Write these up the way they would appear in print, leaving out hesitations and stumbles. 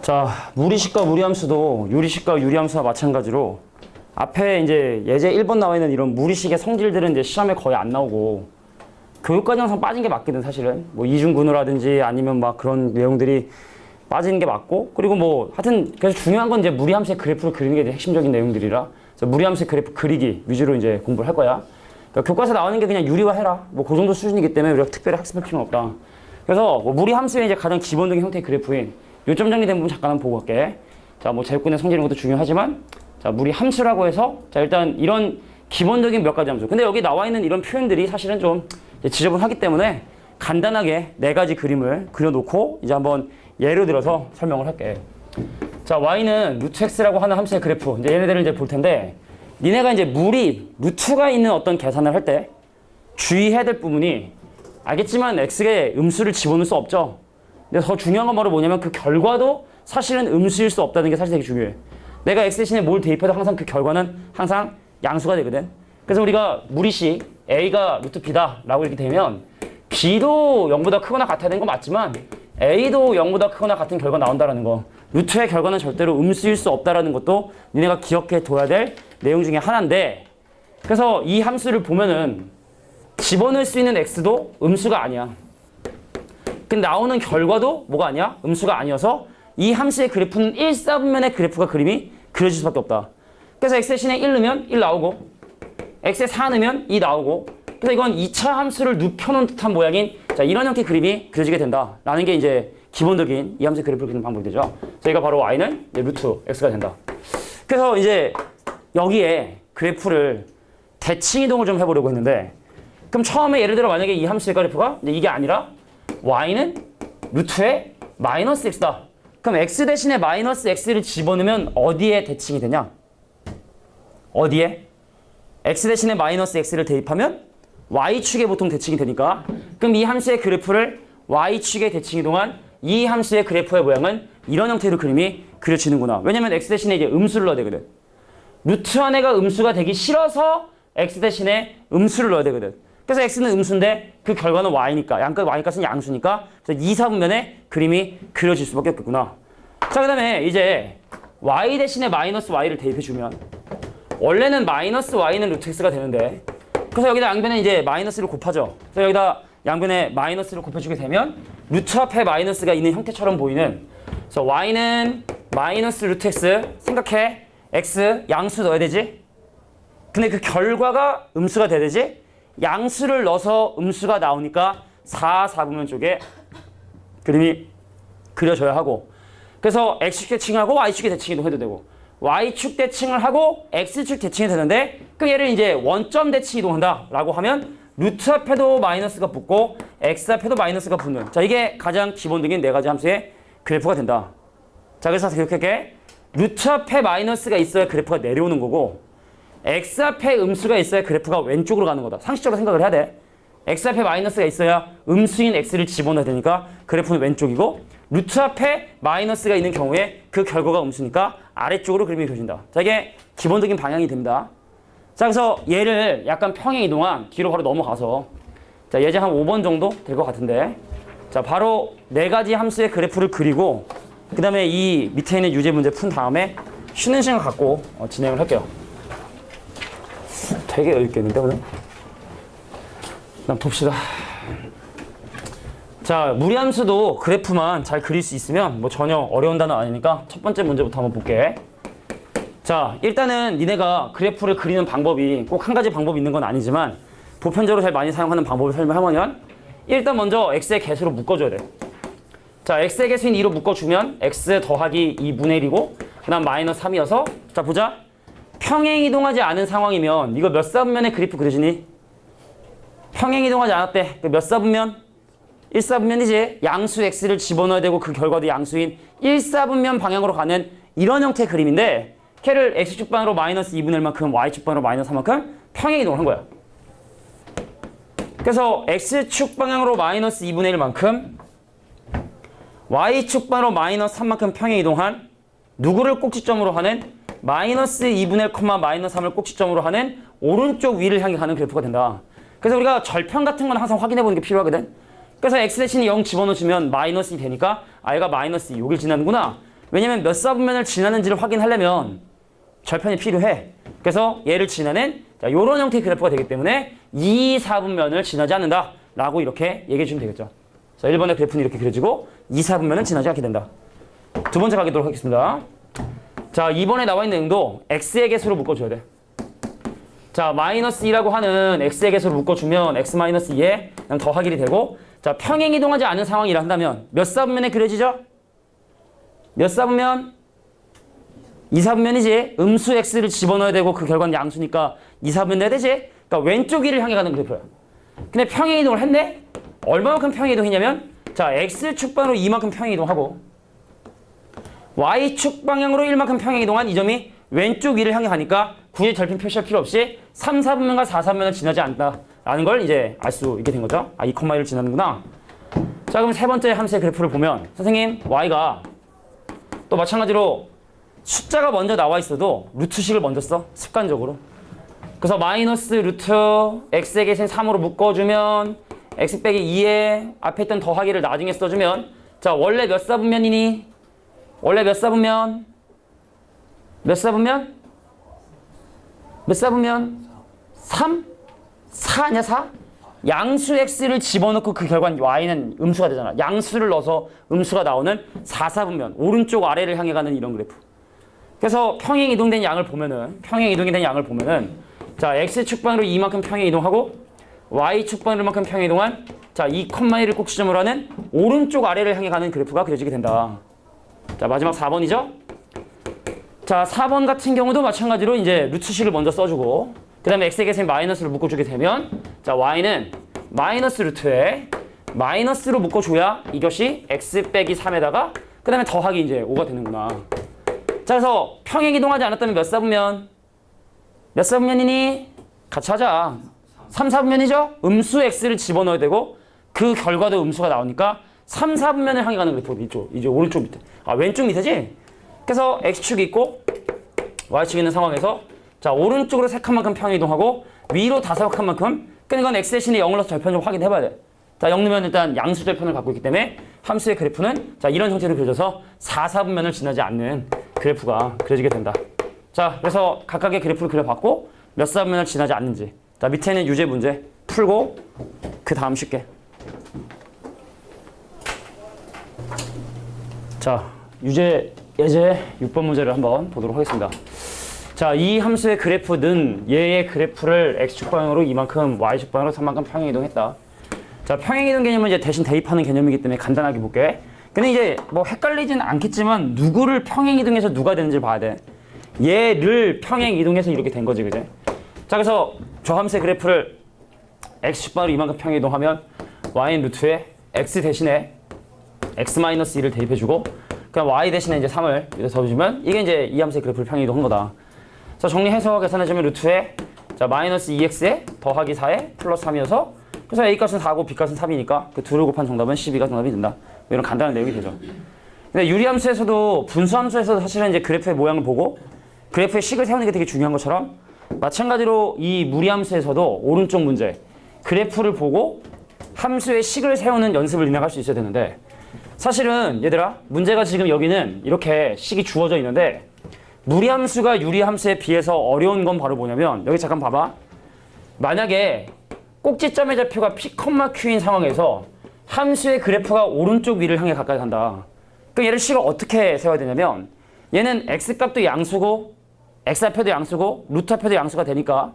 자, 무리식과 무리함수도 유리식과 유리함수와 마찬가지로 앞에 이제 예제 1번 나와 있는 이런 무리식의 성질들은 이제 시험에 거의 안 나오고 교육과정상 빠진 게 맞거든, 사실은. 뭐 이중근호라든지 아니면 막 그런 내용들이 빠지는 게 맞고, 그리고 뭐 하여튼 그래서 중요한 건 이제 무리함수의 그래프를 그리는 게 이제 핵심적인 내용들이라, 그래서 무리함수의 그래프 그리기 위주로 이제 공부를 할 거야. 그러니까 교과서 나오는 게 그냥 유리화해라, 뭐 그 정도 수준이기 때문에 우리가 특별히 학습할 필요는 없다. 그래서 뭐 무리함수의 이제 가장 기본적인 형태의 그래프인 요점 정리된 부분 잠깐 한번 보고 갈게. 자, 뭐 제곱근의 성질 이런 것도 중요하지만, 자, 무리함수라고 해서, 자, 일단 이런 기본적인 몇 가지 함수. 근데 여기 나와 있는 이런 표현들이 사실은 좀 지저분하기 때문에 간단하게 네 가지 그림을 그려놓고 이제 한번 예를 들어서 설명을 할게. 자, y는 루트 x라고 하는 함수의 그래프. 이제 얘네들을 이제 볼 텐데, 니네가 이제 무리, 루트가 있는 어떤 계산을 할 때 주의해야 될 부분이, 알겠지만 x에 음수를 집어넣을 수 없죠. 근데 더 중요한 건 바로 뭐냐면 그 결과도 사실은 음수일 수 없다는 게 사실 되게 중요해. 내가 x 대신에 뭘 대입해도 항상 그 결과는 항상 양수가 되거든. 그래서 우리가 무리식 a가 루트 b다 라고 이렇게 되면 b도 0보다 크거나 같아야 되는 건 맞지만 a도 0보다 크거나 같은 결과 나온다라는 거. 루트의 결과는 절대로 음수일 수 없다라는 것도 니네가 기억해 둬야 될 내용 중에 하나인데, 그래서 이 함수를 보면은 집어넣을 수 있는 x도 음수가 아니야. 근데 나오는 결과도 뭐가 아니야? 음수가 아니어서 이 함수의 그래프는 1사분면의 그래프가 그림이 그려질 수밖에 없다. 그래서 x 대신에 1 넣으면 1 나오고, x에 4 넣으면 2 나오고, 그래서 이건 2차 함수를 눕혀놓은 듯한 모양인, 자, 이런 형태의 그림이 그려지게 된다 라는 게 이제 기본적인 이 함수의 그래프를 그리는 방법이 되죠. 저희가 바로 y는 이제 루트 x가 된다. 그래서 이제 여기에 그래프를 대칭 이동을 좀 해보려고 했는데, 그럼 처음에 예를 들어 만약에 이 함수의 그래프가 이게 아니라 y는 루트에 마이너스 x다. 그럼 x 대신에 마이너스 x를 집어넣으면 어디에 대칭이 되냐? 어디에? x 대신에 마이너스 x를 대입하면 y축에 보통 대칭이 되니까, 그럼 이 함수의 그래프를 y축에 대칭 이동한 이 함수의 그래프의 모양은 이런 형태로 그림이 그려지는구나. 왜냐면 x 대신에 이제 음수를 넣어야 되거든. 루트 안에가 음수가 되기 싫어서 x 대신에 음수를 넣어야 되거든. 그래서 x는 음수인데 그 결과는 y니까, 양값 y값은 양수니까, 그래서 2, 4분면에 그림이 그려질 수밖에 없겠구나. 자, 그 다음에 이제 y 대신에 마이너스 y를 대입해주면 원래는 마이너스 y는 루트 x가 되는데, 그래서 여기다 양변에 이제 마이너스를 곱하죠. 그래서 여기다 양변에 마이너스를 곱해주게 되면 루트 앞에 마이너스가 있는 형태처럼 보이는, 그래서 y는 마이너스 루트 x, 생각해. x 양수 넣어야 되지. 근데 그 결과가 음수가 돼야 되지. 양수를 넣어서 음수가 나오니까 4, 4분면 쪽에 그림이 그려져야 하고, 그래서 x축 대칭하고 y축에 대칭 이동해도 되고, y축 대칭을 하고 x축 대칭이 되는데, 그 얘를 이제 원점 대칭 이동한다 라고 하면 루트 앞에도 마이너스가 붙고 x 앞에도 마이너스가 붙는, 자, 이게 가장 기본적인 네 가지 함수의 그래프가 된다. 자, 그래서 기억할게. 루트 앞에 마이너스가 있어야 그래프가 내려오는 거고, x 앞에 음수가 있어야 그래프가 왼쪽으로 가는 거다. 상식적으로 생각을 해야 돼. x 앞에 마이너스가 있어야 음수인 x를 집어넣어야 되니까 그래프는 왼쪽이고, 루트 앞에 마이너스가 있는 경우에 그 결과가 음수니까 아래쪽으로 그림이 그려진다. 자, 이게 기본적인 방향이 됩니다. 자, 그래서 얘를 약간 평행 이동한 뒤로 바로 넘어가서, 자, 예제 한 5번 정도 될 것 같은데, 자, 바로 네 가지 함수의 그래프를 그리고 그 다음에 이 밑에 있는 유제 문제 푼 다음에 쉬는 시간 갖고 진행을 할게요. 되게 여유있겠는데 오늘? 그럼 봅시다. 자, 무리함수도 그래프만 잘 그릴 수 있으면 뭐 전혀 어려운 단어 아니니까 첫 번째 문제부터 한번 볼게. 자, 일단은 니네가 그래프를 그리는 방법이 꼭 한 가지 방법이 있는 건 아니지만 보편적으로 제일 많이 사용하는 방법을 설명하면, 일단 먼저 x의 개수로 묶어줘야 돼. 자, x의 개수인 2로 묶어주면 x 더하기 2분의 1이고 그 다음 마이너스 3이어서, 자, 보자. 평행 이동하지 않은 상황이면 이거 몇 사분면의 그래프 그려지니? 평행 이동하지 않았대. 몇 사분면? 1사분면이지. 양수 x를 집어넣어야 되고 그 결과도 양수인 1사분면 방향으로 가는 이런 형태의 그림인데, 걔를 x축 방으로 마이너스 2분의 1만큼 y축 방으로 마이너스 3만큼 평행 이동을 한 거야. 그래서 x축 방향으로 마이너스 2분의 1만큼 y축 방으로 마이너스 3만큼 평행 이동한 누구를 꼭지점으로 하는 마이너스 2분의 1, 마이너스 3을 꼭지점으로 하는 오른쪽 위를 향해 가는 그래프가 된다. 그래서 우리가 절편 같은 건 항상 확인해 보는 게 필요하거든. 그래서 x 대신에 0 집어넣으시면 마이너스 2 되니까 r가 마이너스 2 여길 지나는구나. 왜냐면 몇 사분면을 지나는지를 확인하려면 절편이 필요해. 그래서 얘를 지나는 이런 형태의 그래프가 되기 때문에 2, 4분면을 지나지 않는다 라고 이렇게 얘기해 주면 되겠죠. 자, 1번의 그래프는 이렇게 그려지고 2, 4분면은 지나지 않게 된다. 두 번째 가도록 하겠습니다. 자, 2번에 나와 있는 내용도 x의 개수로 묶어줘야 돼. 자, 마이너스 2라고 하는 x의 개수로 묶어주면 x 마이너스 2에 더하기 되고, 자, 평행 이동하지 않은 상황이라 한다면 몇 사분면에 그려지죠? 몇 사분면? 2, 4분면이지. 음수 x를 집어넣어야 되고 그 결과는 양수니까 2, 4분면 내야 되지. 그러니까 왼쪽 위를 향해 가는 그래프야. 근데 평행 이동을 했네? 얼마만큼 평행 이동했냐면, 자, x축 방향으로 이만큼 평행 이동하고 y축 방향으로 1만큼 평행 이동한 이 점이 왼쪽 위를 향해 가니까 굳이 절편 표시할 필요 없이 3, 4분면과 4, 3분면을 지나지 않는다라는 걸 이제 알 수 있게 된 거죠. 아, 2,1을 지나는구나. 자, 그럼 세 번째 함수의 그래프를 보면 선생님, y가 또 마찬가지로 숫자가 먼저 나와 있어도 루트식을 먼저 써. 습관적으로. 그래서 마이너스 루트 x의 계신 3으로 묶어주면 x 빼기 2에 앞에 있던 더하기를 나중에 써주면, 자, 원래 몇 사분면이니? 원래 몇 사분면? 몇 사분면? 몇 사분면? 3? 4 아니야, 4? 양수 x를 집어넣고 그 결과는 y는 음수가 되잖아. 양수를 넣어서 음수가 나오는 4사분면. 오른쪽 아래를 향해 가는 이런 그래프. 그래서 평행 이동된 양을 보면은, 자, x축 방향으로 이만큼 평행 이동하고 y축 방향으로 이만큼 평행 이동한, 자, 2,1을 꼭 지점으로 하는 오른쪽 아래를 향해 가는 그래프가 그려지게 된다. 자, 마지막 4번이죠? 자, 4번 같은 경우도 마찬가지로 이제 루트식을 먼저 써주고, 그 다음에 x의 계산 마이너스를 묶어주게 되면, 자, y는 마이너스 루트에 마이너스로 묶어줘야 이것이 x 빼기 3에다가 그 다음에 더하기 이제 5가 되는구나. 자, 그래서 평행 이동하지 않았다면 몇 사분면? 몇 사분면이니? 같이 하자. 3, 4분면이죠? 음수 x를 집어넣어야 되고 그 결과도 음수가 나오니까 3, 4분면을 향해 가는 그래프 이제 오른쪽 밑에. 아, 왼쪽 밑에지? 그래서 x축이 있고 y축이 있는 상황에서, 자, 오른쪽으로 3칸만큼 평행 이동하고 위로 5칸만큼, 그러니까 x 대신에 0을 넣어서 절편 좀 확인해봐야 돼. 자, 0 넣으면 일단 양수 절편을 갖고 있기 때문에 함수의 그래프는, 자, 이런 형태로 그려져서 4, 4분면을 지나지 않는 그래프가 그려지게 된다. 자, 그래서 각각의 그래프를 그려봤고 몇 사분면을 지나지 않는지, 자, 밑에는 유제 문제 풀고 그 다음 쉽게. 자, 예제 6번 문제를 한번 보도록 하겠습니다. 자, 이 함수의 그래프는 얘의 그래프를 x축 방향으로 이만큼, y축 방향으로 3만큼 평행 이동했다. 자, 평행 이동 개념은 이제 대신 대입하는 개념이기 때문에 간단하게 볼게. 근데 이제 뭐 헷갈리진 않겠지만 누구를 평행 이동해서 누가 되는지 봐야 돼. 얘를 평행 이동해서 이렇게 된 거지, 그제? 자, 그래서 저 함수의 그래프를 x축 방향으로 이만큼 평행 이동하면 y는 루트에 x 대신에 x-2를 대입해주고, 그냥 y 대신에 이제 3을 이렇게 써주면 이게 이제 이 함수의 그래프를 평행 이동한 거다. 자, 정리해서 계산해주면 루트에, 자, 마이너스 2x에 더하기 4에 플러스 3이어서, 그래서 a값은 4고 b값은 3이니까 그 둘을 곱한 정답은 12가 정답이 된다. 뭐 이런 간단한 내용이 되죠. 근데 유리함수에서도, 분수함수에서도 사실은 이제 그래프의 모양을 보고 그래프의 식을 세우는 게 되게 중요한 것처럼, 마찬가지로 이 무리함수에서도 오른쪽 문제, 그래프를 보고 함수의 식을 세우는 연습을 진행할 수 있어야 되는데, 사실은 얘들아, 문제가 지금 여기는 이렇게 식이 주어져 있는데 무리함수가 유리함수에 비해서 어려운 건 바로 뭐냐면, 여기 잠깐 봐봐. 만약에 꼭지점의 좌표가 P, Q인 상황에서 함수의 그래프가 오른쪽 위를 향해 가까이 간다. 그럼 얘를 식을 어떻게 세워야 되냐면, 얘는 x값도 양수고 x좌표도 양수고 루트좌표도 양수가 되니까,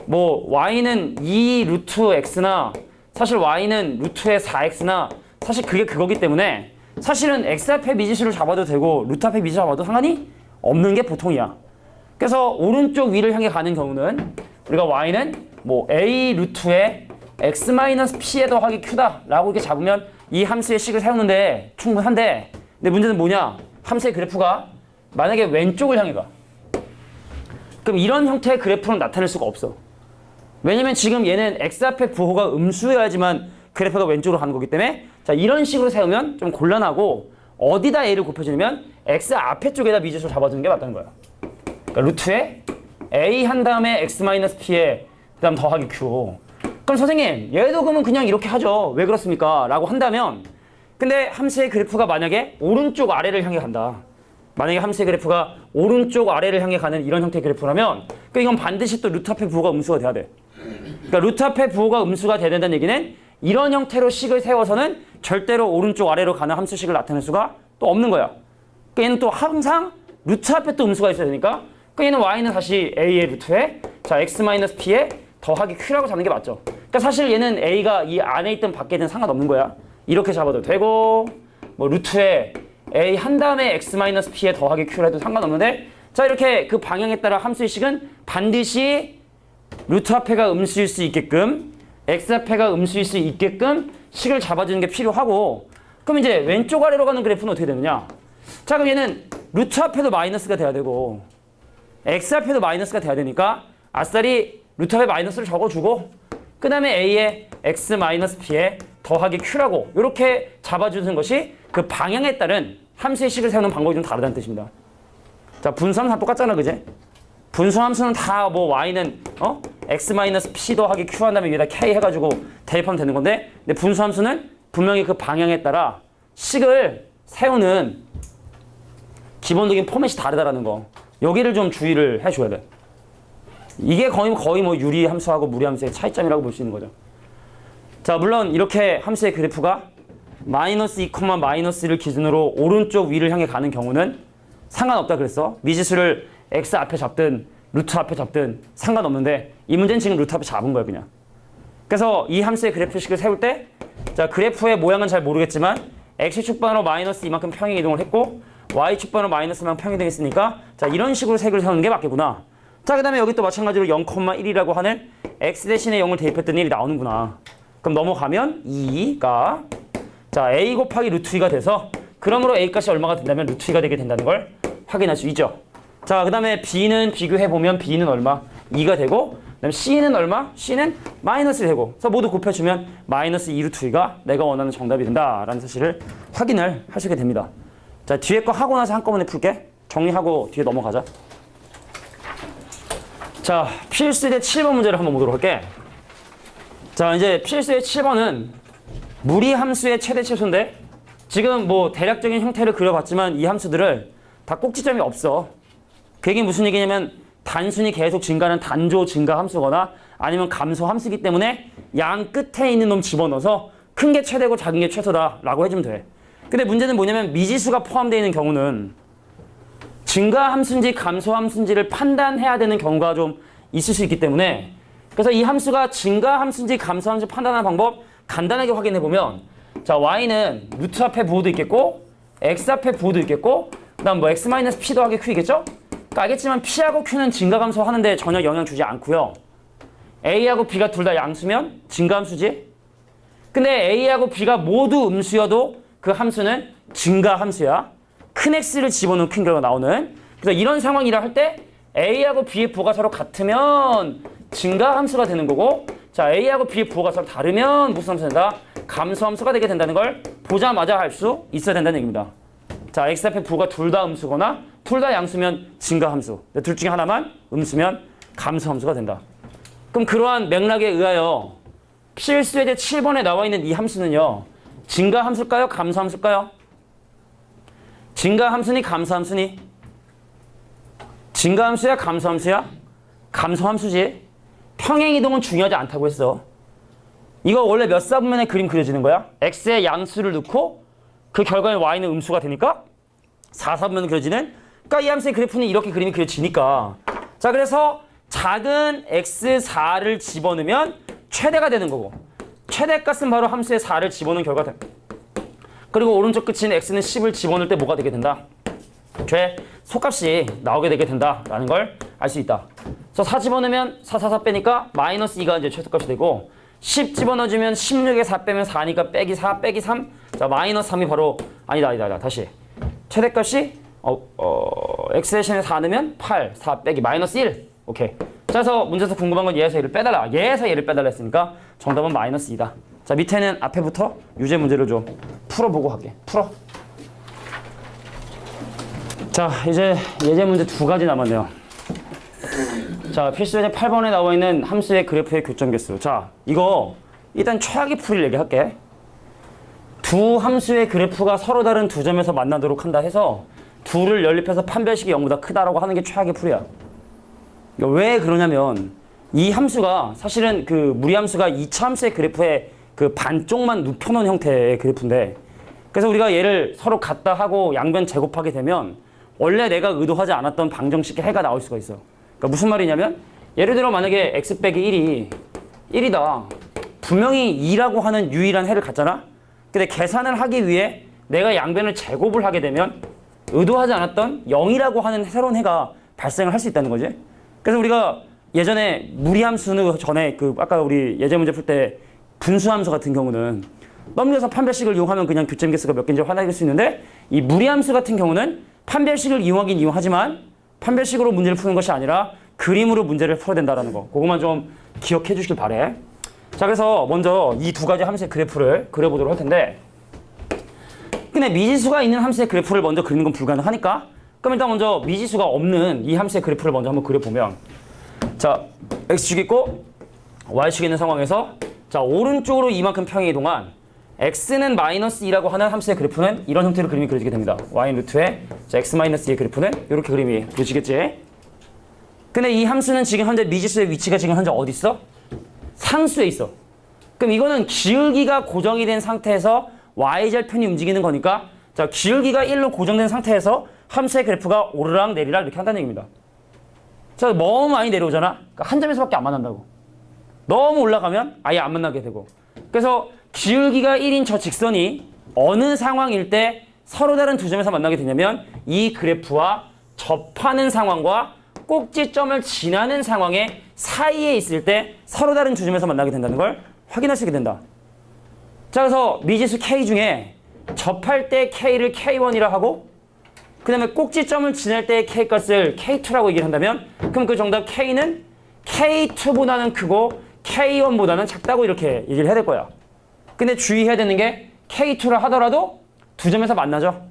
뭐 y는 2 루트 x나 사실 y는 루트의 4x나 사실 그게 그거기 때문에 사실은 x좌표 미지수를 잡아도 되고 루트좌표 미지수 잡아도 상관이 없는 게 보통이야. 그래서 오른쪽 위를 향해 가는 경우는 우리가 y는 뭐 a 루트의 x-p에 더하기 q다 라고 이렇게 잡으면 이 함수의 식을 세우는데 충분한데, 근데 문제는 뭐냐? 함수의 그래프가 만약에 왼쪽을 향해 가. 그럼 이런 형태의 그래프는 나타낼 수가 없어. 왜냐면 지금 얘는 x 앞에 부호가 음수여야지만 그래프가 왼쪽으로 가는 거기 때문에, 자, 이런 식으로 세우면 좀 곤란하고, 어디다 a를 곱해주냐면 x 앞에 쪽에다 미지수를 잡아주는 게 맞다는 거야. 그러니까 루트에 a 한 다음에 x-p에 그 다음 더하기 q. 그럼 선생님, 얘도 그러면 그냥 이렇게 하죠. 왜 그렇습니까? 라고 한다면, 근데 함수의 그래프가 만약에 오른쪽 아래를 향해 간다. 만약에 함수의 그래프가 오른쪽 아래를 향해 가는 이런 형태의 그래프라면 그러니까 이건 반드시 또 루트 앞에 부호가 음수가 돼야 돼. 그러니까 루트 앞에 부호가 음수가 돼야 된다는 얘기는 이런 형태로 식을 세워서는 절대로 오른쪽 아래로 가는 함수식을 나타낼 수가 또 없는 거야. 그러니까 얘는 또 항상 루트 앞에 또 음수가 있어야 되니까 그러니까 얘는 y는 다시 a의 루트에 자 x-p에 더하기 q라고 잡는 게 맞죠. 그러니까 사실 얘는 a가 이 안에 있든 밖에 있든 상관없는 거야. 이렇게 잡아도 되고 뭐 루트에 a 한 다음에 x-p에 더하기 q를 해도 상관없는데 자 이렇게 그 방향에 따라 함수의 식은 반드시 루트 앞에가 음수일 수 있게끔 x 앞에가 음수일 수 있게끔 식을 잡아주는 게 필요하고 그럼 이제 왼쪽 아래로 가는 그래프는 어떻게 되느냐 자 그럼 얘는 루트 앞에도 마이너스가 돼야 되고 x 앞에도 마이너스가 돼야 되니까 아싸리 루트 앞에 마이너스를 적어주고 그 다음에 a에 x-p에 더하기 q라고 이렇게 잡아주는 것이 그 방향에 따른 함수의 식을 세우는 방법이 좀 다르다는 뜻입니다. 자 분수함수 다 똑같잖아 그제? 분수함수는 다 뭐 y는 x-p 더하기 q 한 다음에 위에다 k 해가지고 대입하면 되는 건데 근데 분수함수는 분명히 그 방향에 따라 식을 세우는 기본적인 포맷이 다르다라는 거 여기를 좀 주의를 해줘야 돼. 이게 거의 뭐 유리함수하고 무리함수의 차이점이라고 볼 수 있는 거죠. 자 물론 이렇게 함수의 그래프가 마이너스 2, 마이너스 1을 기준으로 오른쪽 위를 향해 가는 경우는 상관없다 그랬어. 미지수를 x 앞에 잡든 루트 앞에 잡든 상관없는데 이 문제는 지금 루트 앞에 잡은 거야 그냥. 그래서 이 함수의 그래프식을 세울 때 자 그래프의 모양은 잘 모르겠지만 x축반으로 마이너스 이만큼 평행 이동을 했고 y축반으로 마이너스만 평행 이동했으니까 자 이런 식으로 색을 세우는 게 맞겠구나. 자 그 다음에 여기 또 마찬가지로 0,1이라고 하는 x 대신에 0을 대입했더니 1이 나오는구나. 그럼 넘어가면 2가 자 a 곱하기 루트 2가 돼서 그러므로 a 값이 얼마가 된다면 루트 2가 되게 된다는 걸 확인할 수 있죠. 자 그 다음에 b는 비교해보면 b는 얼마? 2가 되고 그 다음에 c는 얼마? c는 마이너스 되고 그래서 모두 곱해주면 마이너스 2 루트 2가 내가 원하는 정답이 된다라는 사실을 확인을 하시게 됩니다. 자 뒤에 거 하고 나서 한꺼번에 풀게. 정리하고 뒤에 넘어가자. 자 필수의 7번 문제를 한번 보도록 할게. 자 이제 필수의 7번은 무리함수의 최대 최소인데 지금 뭐 대략적인 형태를 그려봤지만 이 함수들을 다 꼭지점이 없어. 그게 무슨 얘기냐면 단순히 계속 증가하는 단조 증가 함수거나 아니면 감소 함수이기 때문에 양 끝에 있는 놈 집어넣어서 큰 게 최대고 작은 게 최소다라고 해주면 돼. 근데 문제는 뭐냐면 미지수가 포함되어 있는 경우는 증가 함수인지 감소 함수인지를 판단해야 되는 경우가 좀 있을 수 있기 때문에 그래서 이 함수가 증가 함수인지 감소 함수인지 판단하는 방법 간단하게 확인해 보면 자 y는 루트 앞에 부호도 있겠고 x 앞에 부호도 있겠고 그 다음 뭐 x-p 더하기 q이겠죠? 그러니까 알겠지만 p하고 q는 증가 감소 하는데 전혀 영향 주지 않고요. a하고 b가 둘 다 양수면 증가 함수지. 근데 a하고 b가 모두 음수여도 그 함수는 증가 함수야. 큰 x를 집어넣은 큰 결과가 나오는. 그래서 이런 상황이라 할 때 a하고 b의 부호가 서로 같으면 증가 함수가 되는 거고 자 a하고 b의 부호가 서로 다르면 무슨 함수가 된다? 감소 함수가 되게 된다는 걸 보자마자 알 수 있어야 된다는 얘기입니다. 자 x 앞에 부호가 둘 다 음수거나 둘 다 양수면 증가 함수 둘 중에 하나만 음수면 감소 함수가 된다. 그럼 그러한 맥락에 의하여 필수예제 7번에 나와 있는 이 함수는요 증가 함수일까요? 감소 함수일까요? 증가 함수니 감소 함수니? 증가 함수야 감소 함수야? 감소 함수지. 평행 이동은 중요하지 않다고 했어. 이거 원래 몇 사분면에 그림 그려지는 거야? x에 양수를 넣고 그 결과에 y는 음수가 되니까 4사분면 그려지는. 그러니까 이 함수의 그래프는 이렇게 그림이 그려지니까. 자 그래서 작은 x4를 집어넣으면 최대가 되는 거고 최대값은 바로 함수의 4를 집어넣은 결과다. 그리고 오른쪽 끝인 x는 10을 집어넣을 때 뭐가 되게 된다? 죄 속값이 나오게 되게 된다라는 걸 알 수 있다. 그래서 4 집어넣으면 4, 4, 4 빼니까 마이너스 2가 이제 최소값이 되고 10 집어넣어주면 16에 4 빼면 4니까 빼기 4 빼기 3. 자 마이너스 3이 바로 아니다 다시 최대값이 x 대신에 4 넣으면 8 4 빼기 마이너스 1. 오케이. 자 그래서 문제에서 궁금한 건 얘에서 얘를 빼달라. 얘에서 얘를 빼달라 했으니까 정답은 마이너스 2다. 자 밑에는 앞에부터 유제 문제를 좀 풀어보고 할게. 풀어. 자 이제 예제 문제 2가지 남았네요. 자 필수예제 8번에 나와 있는 함수의 그래프의 교점 개수. 자 이거 일단 최악의 풀이를 얘기할게. 두 함수의 그래프가 서로 다른 두 점에서 만나도록 한다 해서 둘을 연립해서 판별식이 0보다 크다라고 하는 게 최악의 풀이야. 왜 그러냐면 이 함수가 사실은 그 무리함수가 2차 함수의 그래프의 그 반쪽만 눕혀놓은 형태의 그래프인데, 그래서 우리가 얘를 서로 같다 하고 양변 제곱하게 되면 원래 내가 의도하지 않았던 방정식의 해가 나올 수가 있어. 그러니까 무슨 말이냐면 예를 들어 만약에 x 빼기 1이 1이다. 분명히 2라고 하는 유일한 해를 갖잖아. 근데 계산을 하기 위해 내가 양변을 제곱을 하게 되면 의도하지 않았던 0이라고 하는 새로운 해가 발생을 할 수 있다는 거지. 그래서 우리가 예전에 무리함수는 전에 그 아까 우리 예제 문제 풀 때 분수함수 같은 경우는 넘겨서 판별식을 이용하면 그냥 교점 개수가 몇 개인지 확인할 수 있는데, 이 무리함수 같은 경우는 판별식을 이용하긴 이용하지만 판별식으로 문제를 푸는 것이 아니라 그림으로 문제를 풀어야 된다는 거. 그것만 좀 기억해 주시길 바래. 자, 그래서 먼저 이 두 가지 함수의 그래프를 그려보도록 할 텐데, 근데 미지수가 있는 함수의 그래프를 먼저 그리는 건 불가능하니까, 그럼 일단 먼저 미지수가 없는 이 함수의 그래프를 먼저 한번 그려보면, 자, x축이 있고 y축이 있는 상황에서 자, 오른쪽으로 이만큼 평이 이동한 x는 마이너스 2라고 하는 함수의 그래프는 이런 형태로 그림이 그려지게 됩니다. y 루트에 x 마이너스 2의 그래프는 이렇게 그림이 그려지겠지. 근데 이 함수는 지금 현재 미지수의 위치가 지금 현재 어디 있어? 상수에 있어. 그럼 이거는 기울기가 고정이 된 상태에서 y절편이 움직이는 거니까, 자, 기울기가 1로 고정된 상태에서 함수의 그래프가 오르락 내리락 이렇게 한다는 얘기입니다. 자, 너무 많이 내려오잖아. 그러니까 한 점에서밖에 안 만난다고. 너무 올라가면 아예 안 만나게 되고. 그래서 기울기가 1인 저 직선이 어느 상황일 때 서로 다른 두 점에서 만나게 되냐면 이 그래프와 접하는 상황과 꼭지점을 지나는 상황의 사이에 있을 때 서로 다른 두 점에서 만나게 된다는 걸 확인할 수 있게 된다. 자, 그래서 미지수 K 중에 접할 때 K를 K1이라 하고 그 다음에 꼭지점을 지날 때의 K값을 K2라고 얘기를 한다면, 그럼 그 정답 K는 K2보다는 크고 K1보다는 작다고 이렇게 얘기를 해야 될 거야. 근데 주의해야 되는 게 K2라 하더라도 두 점에서 만나죠.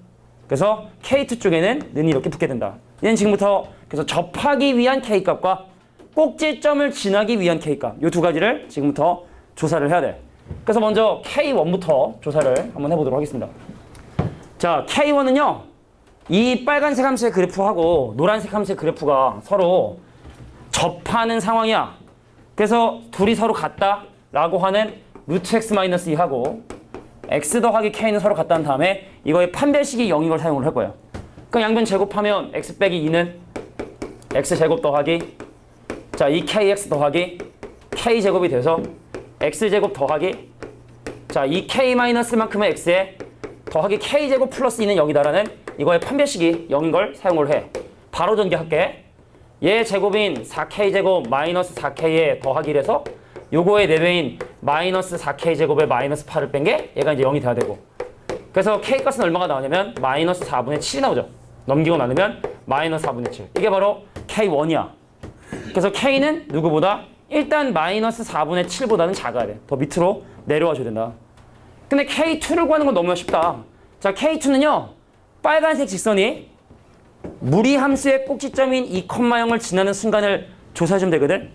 그래서 K2 쪽에는 는이 이렇게 붙게 된다. 얘는 지금부터 그래서 접하기 위한 K값과 꼭지점을 지나기 위한 K값, 이 두 가지를 지금부터 조사를 해야 돼. 그래서 먼저 K1부터 조사를 한번 해보도록 하겠습니다. 자, K1은요, 이 빨간색 함수의 그래프하고 노란색 함수의 그래프가 서로 접하는 상황이야. 그래서 둘이 서로 같다라고 하는 루트 x 마이너스 2하고 x 더하기 k는 서로 같다는 다음에 이거의 판별식이 0인 걸 사용을 할 거예요. 그럼 양변 제곱하면 x 빼기 2는 x 제곱 더하기, 자, 2kx 더하기 k 제곱이 돼서 x 제곱 더하기, 자, 2k 마이너스만큼의 x에 더하기 k 제곱 플러스 2는 0이다라는 이거의 판별식이 0인 걸 사용을 해. 바로 전개할게. 얘 제곱인 4k 제곱 마이너스 4k에 더하기를 해서 요거의 4배인 마이너스 4k 제곱에 마이너스 8을 뺀 게 얘가 이제 0이 돼야 되고, 그래서 k 값은 얼마가 나오냐면 마이너스 4분의 7이 나오죠. 넘기고 나누면 마이너스 4분의 7. 이게 바로 K1이야. 그래서 K는 누구보다 일단 마이너스 4분의 7보다는 작아야 돼. 더 밑으로 내려와 줘야 된다. 근데 K2를 구하는 건 너무 쉽다. 자, K2는요, 빨간색 직선이 무리함수의 꼭지점인 2,0을 지나는 순간을 조사해주면 되거든.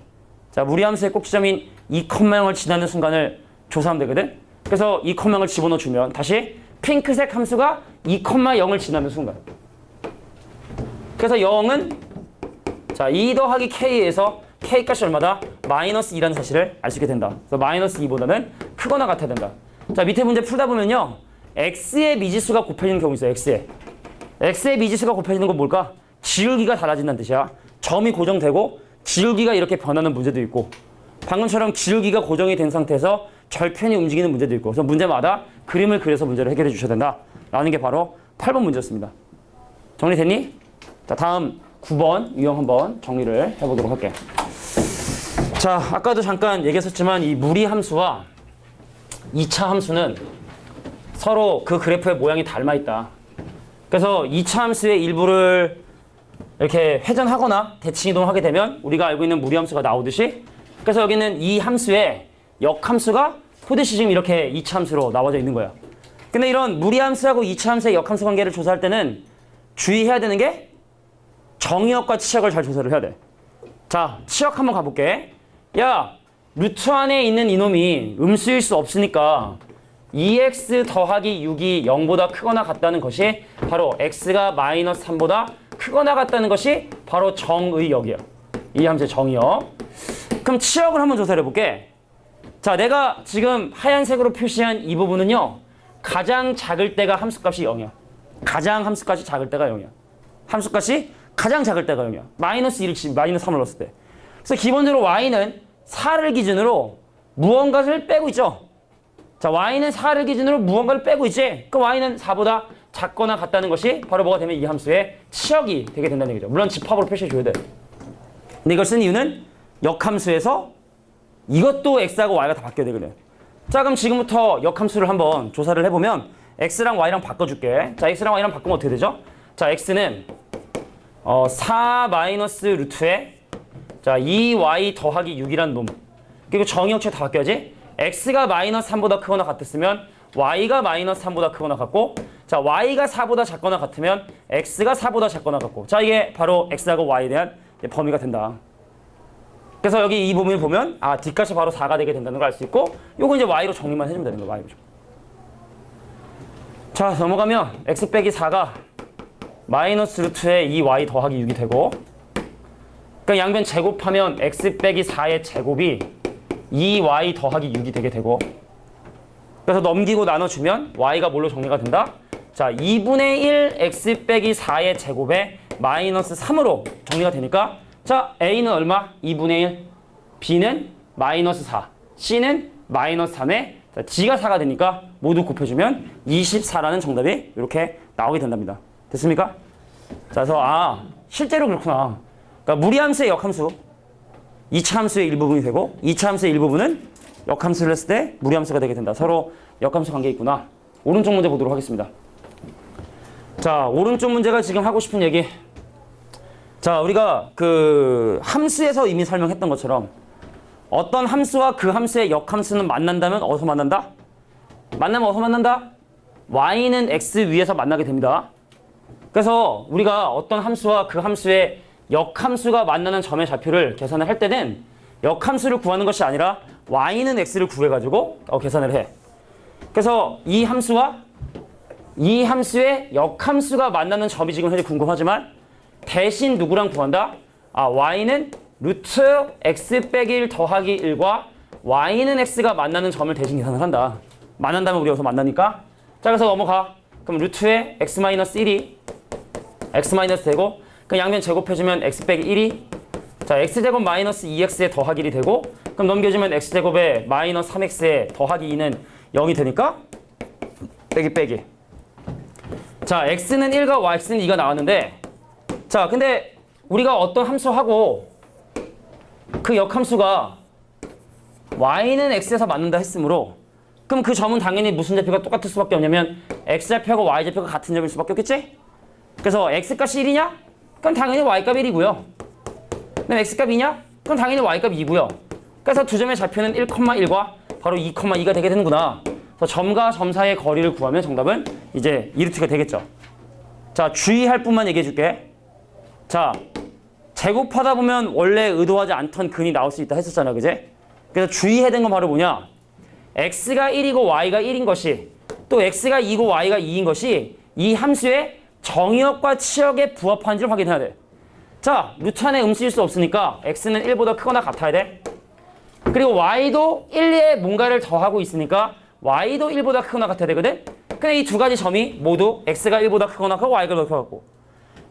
자, 무리함수의 꼭지점인 2,0을 지나는 순간을 조사하면 되거든. 그래서 2,0을 집어넣어주면 다시 핑크색 함수가 2,0을 지나는 순간. 그래서 0은 자, 2 더하기 k에서 k 값이 얼마다? 마이너스 2라는 사실을 알 수 있게 된다. 그래서 마이너스 2보다는 크거나 같아야 된다. 자, 밑에 문제 풀다 보면요, x의 미지수가 곱해지는 경우 있어요. x의 미지수가 곱해지는 건 뭘까? 기울기가 달라진다는 뜻이야. 점이 고정되고 기울기가 이렇게 변하는 문제도 있고, 방금처럼 기울기가 고정이 된 상태에서 절편이 움직이는 문제도 있고, 그래서 문제마다 그림을 그려서 문제를 해결해 주셔야 된다라는 게 바로 8번 문제였습니다. 정리됐니? 자, 다음 9번 유형 한번 정리를 해보도록 할게. 자, 아까도 잠깐 얘기했었지만 이 무리 함수와 2차 함수는 서로 그 그래프의 모양이 닮아 있다. 그래서 2차 함수의 일부를 이렇게 회전하거나 대칭 이동하게 되면 우리가 알고 있는 무리 함수가 나오듯이, 그래서 여기는 이 함수의 역함수가 포듯이 지금 이렇게 2차 함수로 나와져 있는 거야. 근데 이런 무리 함수하고 2차 함수의 역함수 관계를 조사할 때는 주의해야 되는 게 정의역과 치역을 잘 조사를 해야 돼. 자, 치역 한번 가볼게. 야, 루트 안에 있는 이놈이 음수일 수 없으니까 2x 더하기 6이 0보다 크거나 같다는 것이 바로 x가 마이너스 3보다 크거나 같다는 것이 바로 정의역이에요. 이 함수의 정의역. 그럼 치역을 한번 조사를 해볼게. 자, 내가 지금 하얀색으로 표시한 이 부분은요. 가장 작을 때가 함수값이 0이야. 가장 함수값이 작을 때가 0이야. 함수값이 가장 작을 때가 0이야. 마이너스 1을 치면 마이너스 3을 넣었을 때. 그래서 기본적으로 y는 4를 기준으로 무언가를 빼고 있죠. 자, y는 4를 기준으로 무언가를 빼고 있지. 그럼 y는 4보다 작거나 같다는 것이 바로 뭐가 되면 이 함수의 치역이 되게 된다는 얘기죠. 물론 집합으로 표시해줘야 돼. 근데 이걸 쓴 이유는 역함수에서 이것도 x하고 y가 다 바뀌어야 되거든. 자, 그럼 지금부터 역함수를 한번 조사를 해보면 x랑 y랑 바꿔줄게. 자, x랑 y랑 바꾸면 어떻게 되죠? 자, x는 4 마이너스 루트에 자 2y 더하기 6이란 놈. 그리고 정의역체 다 바뀌어야지. x가 마이너스 3보다 크거나 같았으면 y가 마이너스 3보다 크거나 같고, 자 y가 4보다 작거나 같으면 x가 4보다 작거나 같고, 자 이게 바로 x하고 y에 대한 범위가 된다. 그래서 여기 이 부분을 보면 아 뒷값이 바로 4가 되게 된다는 걸 알 수 있고, 요거 이제 y로 정리만 해주면 되는 거야. y로. 자 넘어가면 x 빼기 4가 마이너스 루트에 2y 더하기 6이 되고, 그러니까 양변 제곱하면 x 빼기 4의 제곱이 2y 더하기 6이 되게 되고, 그래서 넘기고 나눠주면 y가 뭘로 정리가 된다? 자 2분의 1 x 빼기 4의 제곱에 마이너스 3으로 정리가 되니까, 자 a는 얼마? 2분의 1, b는 마이너스 4, c는 마이너스 3에 g가 4가 되니까 모두 곱해주면 24라는 정답이 이렇게 나오게 된답니다. 됐습니까? 자, 그래서 실제로 그렇구나. 그러니까 무리함수의 역함수, 2차 함수의 일부분이 되고 2차 함수의 일부분은 역함수를 했을 때 무리함수가 되게 된다. 서로 역함수 관계 있구나. 오른쪽 문제 보도록 하겠습니다. 자, 오른쪽 문제가 지금 하고 싶은 얘기. 자, 우리가 그 함수에서 이미 설명했던 것처럼 어떤 함수와 그 함수의 역함수는 만난다면 어디서 만난다? 만나면 어디서 만난다? y는 x 위에서 만나게 됩니다. 그래서 우리가 어떤 함수와 그 함수의 역함수가 만나는 점의 좌표를 계산을 할 때는 역함수를 구하는 것이 아니라 y는 x를 구해가지고 계산을 해. 그래서 이 함수와 이 함수의 역함수가 만나는 점이 지금 현재 궁금하지만 대신 누구랑 구한다? y는 루트 x 빼기 1 더하기 1과 y는 x가 만나는 점을 대신 계산을 한다. 만난다면 우리 여기서 만나니까. 자, 그래서 넘어가. 그럼 루트에 x 마이너스 1이 x 마이너스 되고, 그 양변 제곱해주면 x 빼기 1이 자 x제곱 마이너스 2x에 더하기 1이 되고, 그럼 넘겨주면 x제곱에 마이너스 3x에 더하기 2는 0이 되니까 빼기. 자 x는 1과 yx는 2가 나왔는데, 자 근데 우리가 어떤 함수하고 그 역함수가 y는 x에서 맞는다 했으므로, 그럼 그 점은 당연히 무슨 좌표가 똑같을 수밖에 없냐면 x좌표하고 y좌표가 같은 점일 수밖에 없겠지? 그래서 x값이 1이냐? 그럼 당연히 y값 1이고요. 그럼 x값 2냐? 그럼 당연히 y값 2고요. 그래서 두 점의 좌표는 1,1과 바로 2,2가 되게 되는구나. 그래서 점과 점 사이의 거리를 구하면 정답은 이제 2루트가 되겠죠. 자, 주의할 뿐만 얘기해 줄게. 자, 제곱하다 보면 원래 의도하지 않던 근이 나올 수 있다 했었잖아, 그제? 그래서 주의해야 되는 건 바로 뭐냐? x가 1이고 y가 1인 것이, 또 x가 2고 y가 2인 것이 이 함수의 정의역과 치역에 부합하는지를 확인해야 돼. 자, 루트 안에 음수일 수 없으니까 x는 1보다 크거나 같아야 돼. 그리고 y도 1에 뭔가를 더하고 있으니까 y도 1보다 크거나 같아야 되거든. 근데 이 두 가지 점이 모두 x가 1보다 크거나 같고 y가 1보다 크거나 같고,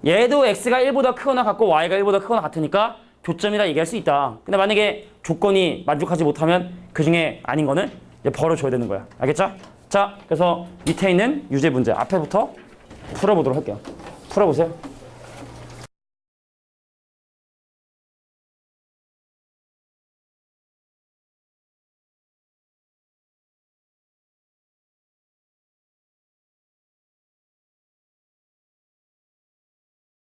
얘도 x가 1보다 크거나 같고 y가 1보다 크거나 같으니까 교점이라 얘기할 수 있다. 근데 만약에 조건이 만족하지 못하면 그 중에 아닌 거는 이제 벌어줘야 되는 거야. 알겠죠? 자, 그래서 밑에 있는 유제 문제 앞에부터 풀어보도록 할게요. 풀어보세요.